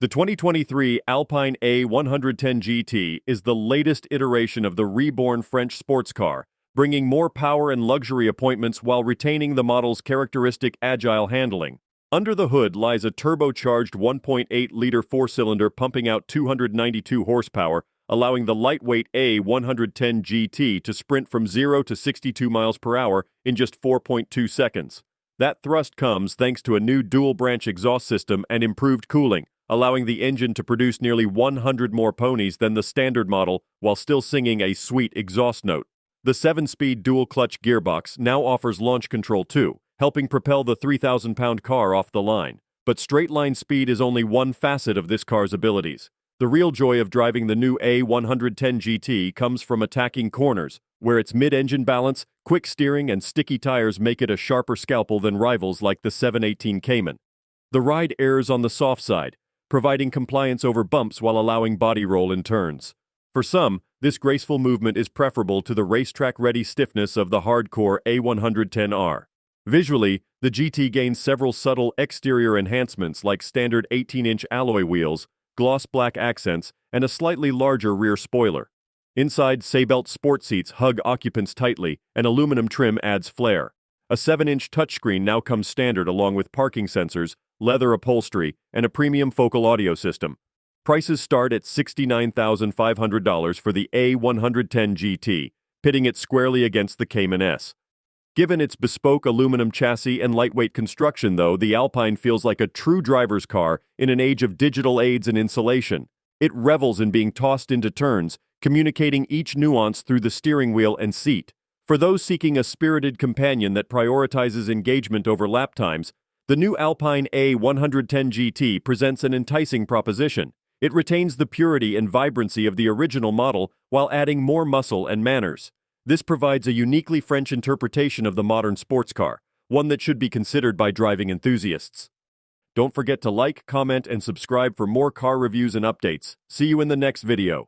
The 2023 Alpine A110 GT is the latest iteration of the reborn French sports car, bringing more power and luxury appointments while retaining the model's characteristic agile handling. Under the hood lies a turbocharged 1.8-liter four-cylinder pumping out 292 horsepower, allowing the lightweight A110 GT to sprint from 0 to 62 miles per hour in just 4.2 seconds. That thrust comes thanks to a new dual-branch exhaust system and improved cooling, allowing the engine to produce nearly 100 more ponies than the standard model while still singing a sweet exhaust note. The 7-speed dual-clutch gearbox now offers launch control too, helping propel the 3,000-pound car off the line. But straight-line speed is only one facet of this car's abilities. The real joy of driving the new A110 GT comes from attacking corners, where its mid-engine balance, quick steering, and sticky tires make it a sharper scalpel than rivals like the 718 Cayman. The ride errs on the soft side, providing compliance over bumps while allowing body roll in turns. For some, this graceful movement is preferable to the racetrack-ready stiffness of the hardcore A110 R. Visually, the GT gains several subtle exterior enhancements like standard 18-inch alloy wheels, gloss black accents, and a slightly larger rear spoiler. Inside, Seatbelt sport seats hug occupants tightly, and aluminum trim adds flair. A 7-inch touchscreen now comes standard along with parking sensors, leather upholstery, and a premium focal audio system. Prices start at $69,500 for the A110 GT, pitting it squarely against the Cayman S. Given its bespoke aluminum chassis and lightweight construction, though, the Alpine feels like a true driver's car in an age of digital aids and insulation. It revels in being tossed into turns, communicating each nuance through the steering wheel and seat. For those seeking a spirited companion that prioritizes engagement over lap times, the new Alpine A110 GT presents an enticing proposition. It retains the purity and vibrancy of the original model while adding more muscle and manners. This provides a uniquely French interpretation of the modern sports car, one that should be considered by driving enthusiasts. Don't forget to like, comment, and subscribe for more car reviews and updates. See you in the next video.